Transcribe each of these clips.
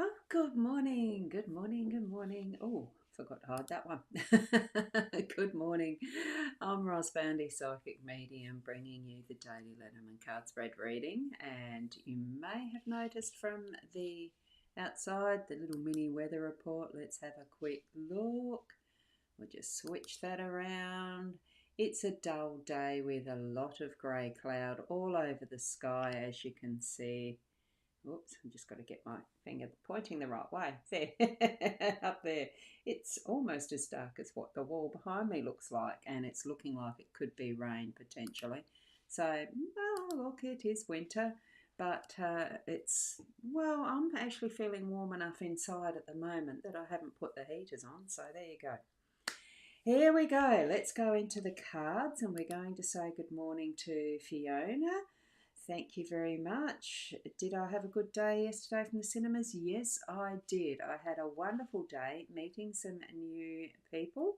Oh, good morning. Good morning. Good morning. Oh, forgot to hide that one. Good morning. I'm Ross Boundy, Psychic Medium, bringing you the daily Lenormand card spread reading. And you may have noticed from the outside the little mini weather report. Let's have a quick look. We'll just switch that around. It's a dull day with a lot of grey cloud all over the sky, as you can see. Oops, I've just got to get my finger pointing the right way. There, up there. It's almost as dark as what the wall behind me looks like, and it's looking like it could be rain potentially. So, well, look, it is winter, but well, I'm actually feeling warm enough inside at the moment that I haven't put the heaters on, so there you go. Here we go. Let's go into the cards, and we're going to say good morning to Fiona. Thank you very much. Did I have a good day yesterday from the cinemas? Yes, I did. I had a wonderful day meeting some new people,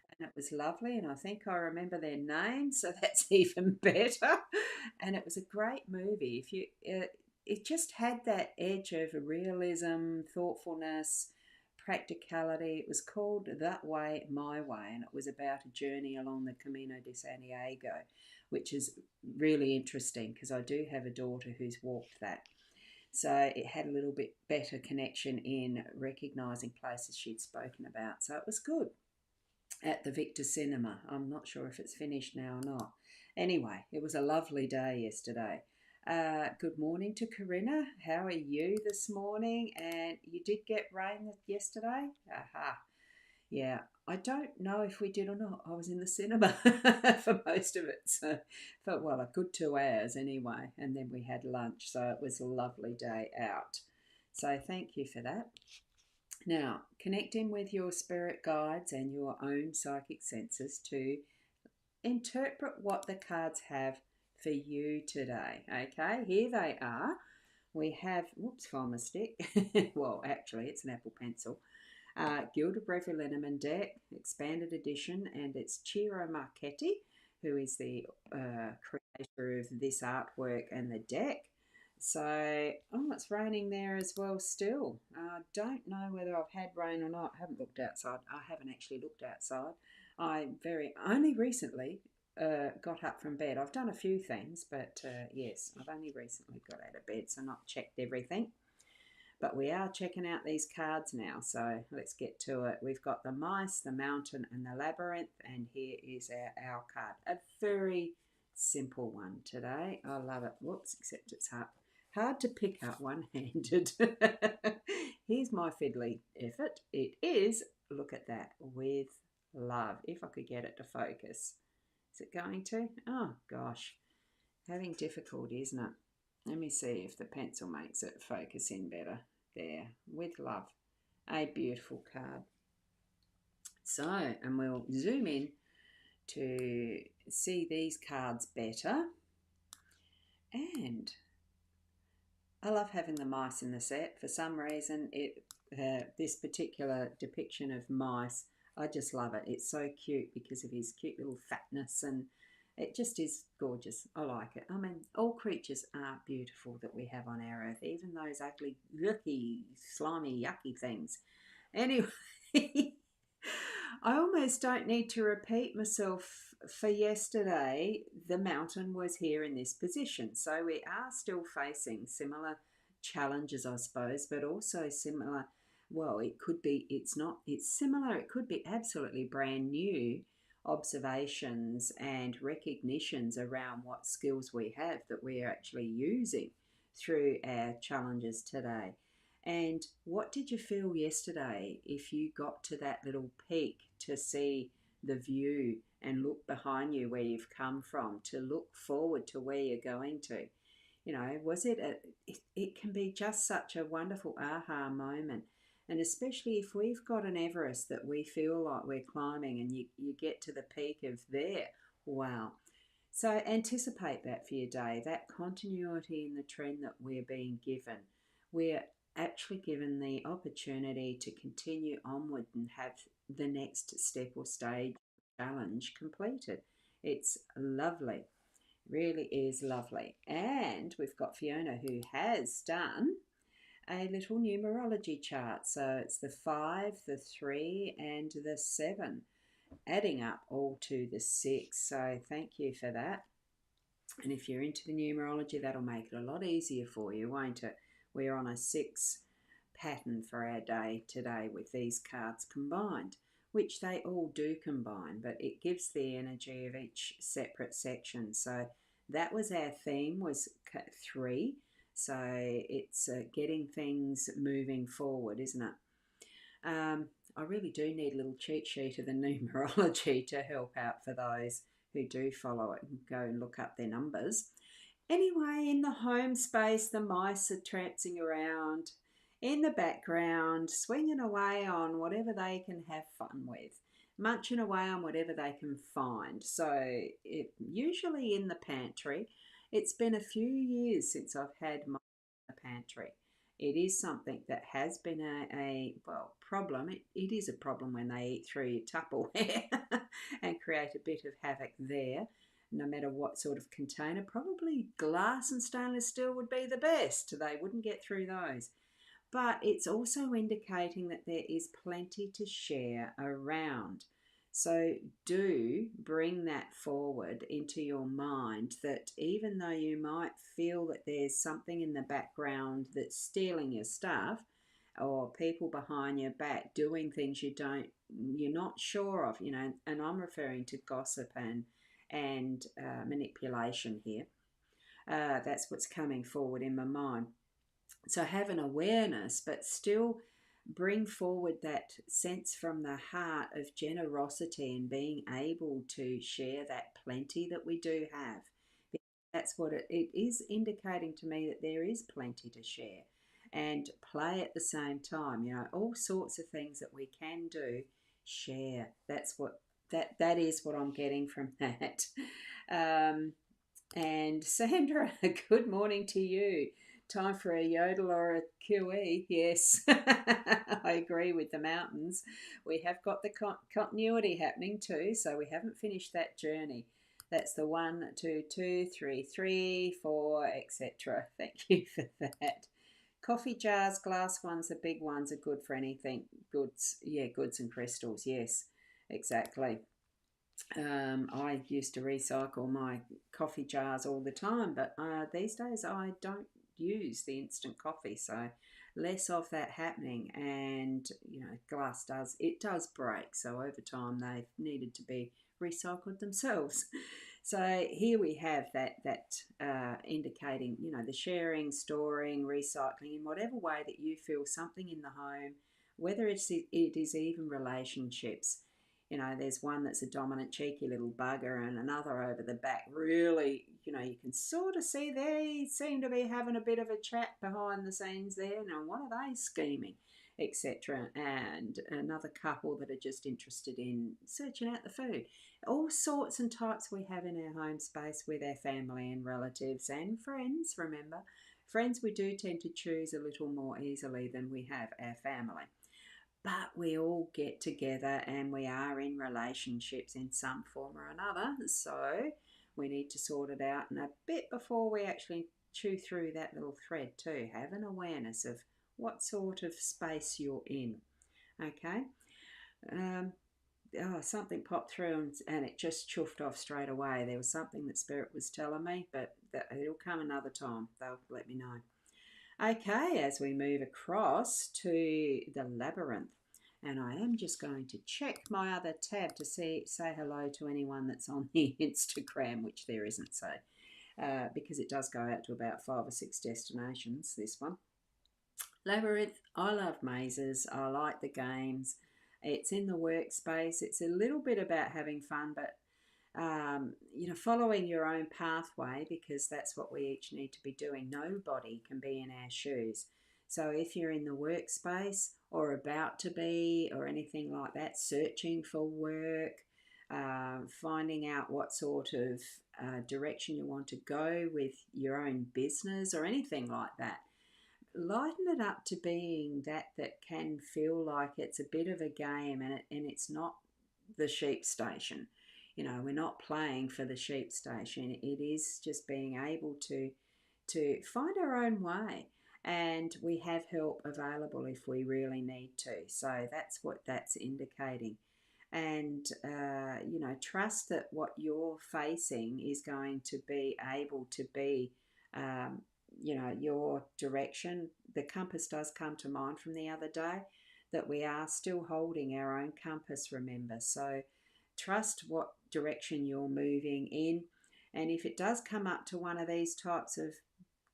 and it was lovely. And I think I remember their names, so that's even better. And it was a great movie. It just had that edge of realism, thoughtfulness, practicality. It was called That Way, My Way, and it was about a journey along the Camino de Santiago, which is really interesting because I do have a daughter who's walked that. So it had a little bit better connection in recognising places she'd spoken about. So it was good at the Victor Cinema. I'm not sure if it's finished now or not. Anyway, it was a lovely day yesterday. Good morning to Corinna. How are you this morning? And you did get rain yesterday? Aha. Yeah, I don't know if we did or not. I was in the cinema for most of it. So, for well, a good 2 hours anyway. And then we had lunch. So it was a lovely day out. So thank you for that. Now, connecting with your spirit guides and your own psychic senses to interpret what the cards have for you today. Okay, here they are. We have, whoops, found my stick. Well, actually, it's an Apple Pencil. Gilda Breville Lenormand deck, expanded edition, and it's Ciro Marchetti, who is the creator of this artwork and the deck. So, oh, it's raining there as well still. I don't know whether I've had rain or not. I haven't looked outside. I haven't actually looked outside. I only recently got up from bed. I've done a few things, but yes, I've only recently got out of bed, so not checked everything. But we are checking out these cards now, so let's get to it. We've got the mice, the mountain, and the labyrinth, and here is our owl card. A very simple one today. I love it. Whoops, except it's hard to pick up one-handed. Here's my fiddly effort. It is, look at that, with love. If I could get it to focus. Is it going to? Oh, gosh. Having difficulty, isn't it? Let me see if the pencil makes it focus in better. There, with love. A beautiful card. So, and we'll zoom in to see these cards better. And I love having the mice in the set. For some reason, this particular depiction of mice, I just love it. It's so cute because of his cute little fatness, and it just is gorgeous. I like it. I mean, all creatures are beautiful that we have on our earth, even those ugly, yucky, slimy, yucky things. Anyway, I almost don't need to repeat myself for yesterday. The mountain was here in this position. So we are still facing similar challenges, I suppose, but also similar. Well, it could be, it's not, it's similar, it could be absolutely brand new observations and recognitions around what skills we have that we are actually using through our challenges today. And what did you feel yesterday if you got to that little peak to see the view and look behind you where you've come from, to look forward to where you're going to? You know, was it can be just such a wonderful aha moment. And especially if we've got an Everest that we feel like we're climbing and you get to the peak of there, wow. So anticipate that for your day, that continuity in the trend that we're being given. We're actually given the opportunity to continue onward and have the next step or stage challenge completed. It's lovely, really is lovely. And we've got Fiona who has done a little numerology chart. So it's the 5, the 3, and the 7, adding up all to the 6. So thank you for that. And if you're into the numerology, that'll make it a lot easier for you, won't it? We're on a 6 pattern for our day today with these cards combined, which they all do combine, but it gives the energy of each separate section. So that was our theme, was 3. So it's getting things moving forward, isn't it? I really do need a little cheat sheet of the numerology to help out for those who do follow it and go and look up their numbers. Anyway, in the home space, the mice are traipsing around in the background, swinging away on whatever they can have fun with, munching away on whatever they can find. So, usually in the pantry, it's been a few years since I've had my pantry. It is something that has been a problem. It is a problem when they eat through your Tupperware and create a bit of havoc there. No matter what sort of container, probably glass and stainless steel would be the best. They wouldn't get through those. But it's also indicating that there is plenty to share around. So do bring that forward into your mind, that even though you might feel that there's something in the background that's stealing your stuff, or people behind your back doing things you're not sure of, and I'm referring to gossip and manipulation here. That's what's coming forward in my mind. So have an awareness, but still bring forward that sense from the heart of generosity and being able to share that plenty that we do have. That's what it is indicating to me, that there is plenty to share, and play at the same time. All sorts of things that we can do, share. That is what I'm getting from that. And Sandra, good morning to you. Time for a yodel or a QE. Yes, I agree with the mountains. We have got the continuity happening too, so we haven't finished that journey. That's the 1, 2, 2, 3, 3, 4, etc. Thank you for that. Coffee jars, glass ones, the big ones are good for anything. Goods and crystals. Yes, exactly. I used to recycle my coffee jars all the time, but these days I don't use the instant coffee, so less of that happening. And glass does break, so over time they've needed to be recycled themselves. So here we have that indicating the sharing, storing, recycling in whatever way that you feel something in the home, whether it is even relationships. There's one that's a dominant, cheeky little bugger, and another over the back. Really, you can sort of see they seem to be having a bit of a chat behind the scenes there. Now, what are they scheming, etc.? And another couple that are just interested in searching out the food. All sorts and types we have in our home space with our family and relatives and friends. Remember, friends we do tend to choose a little more easily than we have our family. But we all get together and we are in relationships in some form or another. So we need to sort it out. And a bit before we actually chew through that little thread too, have an awareness of what sort of space you're in. Okay? Something popped through and it just chuffed off straight away. There was something that Spirit was telling me, but it'll come another time. They'll let me know. Okay, as we move across to the labyrinth, and I am just going to check my other tab to say hello to anyone that's on the Instagram, which there isn't, so because it does go out to about 5 or 6 destinations, this one. Labyrinth, I love mazes, I like the games. It's in the workspace. It's a little bit about having fun, but following your own pathway, because that's what we each need to be doing. Nobody can be in our shoes. So if you're in the workspace or about to be or anything like that, searching for work, finding out what sort of direction you want to go with your own business or anything like that, lighten it up to being that can feel like it's a bit of a game, and it's not the sheep station. We're not playing for the sheep station. It is just being able to find our own way. and we have help available if we really need to. So that's what that's indicating. And, trust that what you're facing is going to be able to be, um, your direction. The compass does come to mind from the other day, that we are still holding our own compass, remember. So trust what direction you're moving in. And if it does come up to one of these types of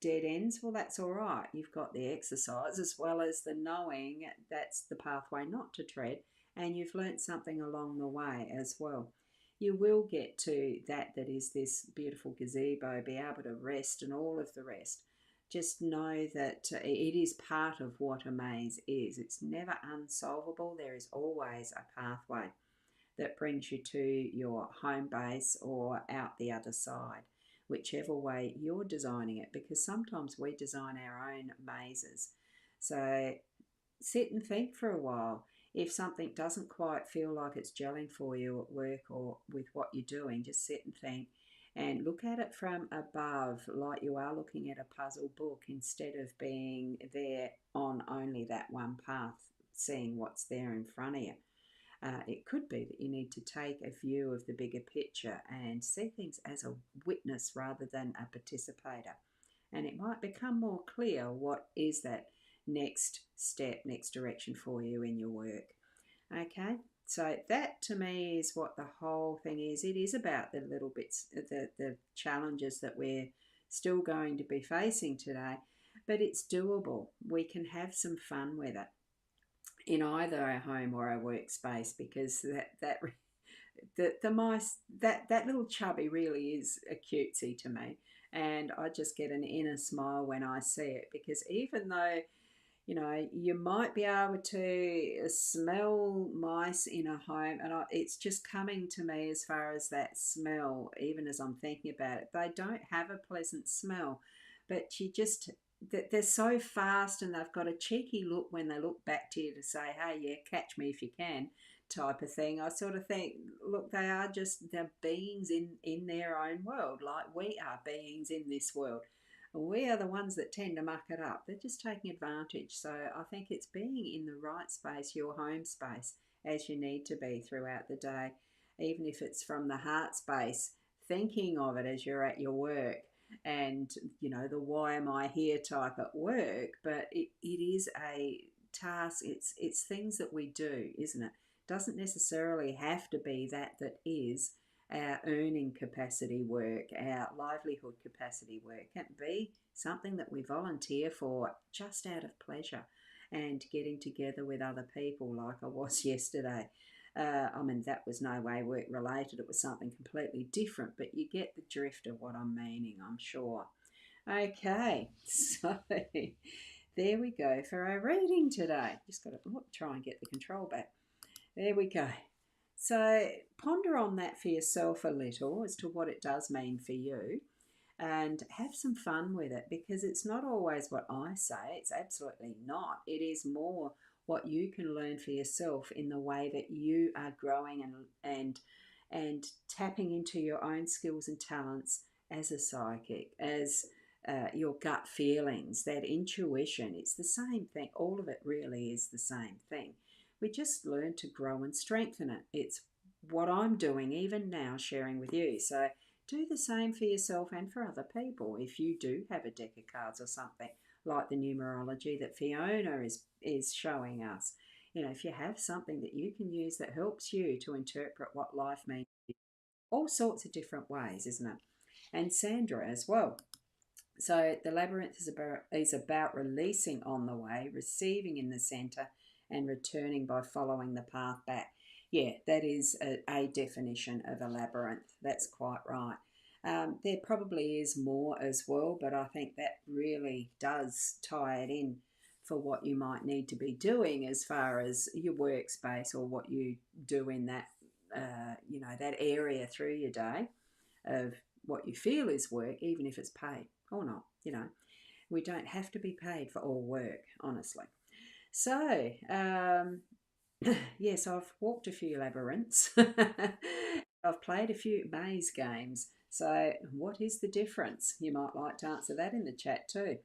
dead ends, well, that's all right. You've got the exercise as well as the knowing that's the pathway not to tread, and you've learnt something along the way as well. You will get to that is this beautiful gazebo, be able to rest and all of the rest. Just know that it is part of what a maze is. It's never unsolvable. There is always a pathway that brings you to your home base or out the other side, whichever way you're designing it, because sometimes we design our own mazes. So sit and think for a while. If something doesn't quite feel like it's gelling for you at work or with what you're doing, just sit and think and look at it from above, like you are looking at a puzzle book, instead of being there on only that one path, seeing what's there in front of you. It could be that you need to take a view of the bigger picture and see things as a witness rather than a participator. And it might become more clear what is that next step, next direction for you in your work. Okay, so that to me is what the whole thing is. It is about the little bits, the challenges that we're still going to be facing today, but it's doable. We can have some fun with it in either our home or our workspace, because the mice, that little chubby really is a cutesy to me, and I just get an inner smile when I see it, because even though you might be able to smell mice in a home, and it's just coming to me as far as that smell, even as I'm thinking about it. They don't have a pleasant smell, but they're so fast, and they've got a cheeky look when they look back to you to say, hey, yeah, catch me if you can, type of thing. I sort of think, look, they're beings in their own world, like we are beings in this world. We are the ones that tend to muck it up. They're just taking advantage. So I think it's being in the right space, your home space, as you need to be throughout the day, even if it's from the heart space, thinking of it as you're at your work, and the why am I here type at work. But it is a task. It's things that we do, isn't it? Doesn't necessarily have to be that is our earning capacity work, our livelihood capacity work. It can be something that we volunteer for just out of pleasure, and getting together with other people like I was yesterday. That was no way work related. It was something completely different, but you get the drift of what I'm meaning, I'm sure. Okay, so there we go for our reading today. Just got to try and get the control back. There we go. So ponder on that for yourself a little as to what it does mean for you, and have some fun with it, because it's not always what I say. It's absolutely not. It is more what you can learn for yourself in the way that you are growing and tapping into your own skills and talents as a psychic, as your gut feelings, that intuition. It's the same thing. All of it really is the same thing. We just learn to grow and strengthen it. It's what I'm doing even now, sharing with you. So do the same for yourself and for other people. If you do have a deck of cards or something like the numerology that Fiona is showing us, if you have something that you can use that helps you to interpret what life means, all sorts of different ways, isn't it? And Sandra as well. So the labyrinth is about releasing on the way, receiving in the center, and returning by following the path back. Yeah, that is a definition of a labyrinth. That's quite right. There probably is more as well, but I think that really does tie it in for what you might need to be doing as far as your workspace, or what you do in that, that area through your day of what you feel is work, even if it's paid or not. We don't have to be paid for all work, honestly. So, yes, I've walked a few labyrinths. I've played a few maze games. So, what is the difference? You might like to answer that in the chat too.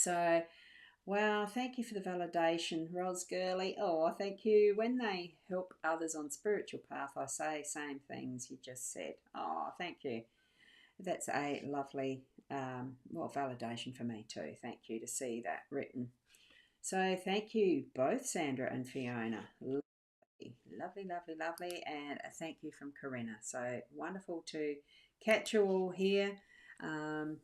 So, wow, thank you for the validation, Ros Gurley. Oh, thank you. When they help others on spiritual path, I say same things you just said. Oh, thank you. That's a lovely, validation for me too. Thank you to see that written. So thank you both, Sandra and Fiona. Lovely, lovely, lovely. And a thank you from Corinna. So wonderful to catch you all here,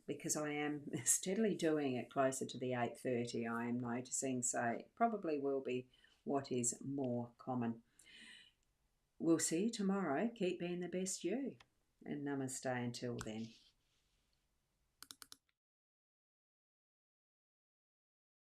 because I am steadily doing it closer to the 8:30. I am noticing, so it probably will be what is more common. We'll see you tomorrow. Keep being the best you. And namaste until then.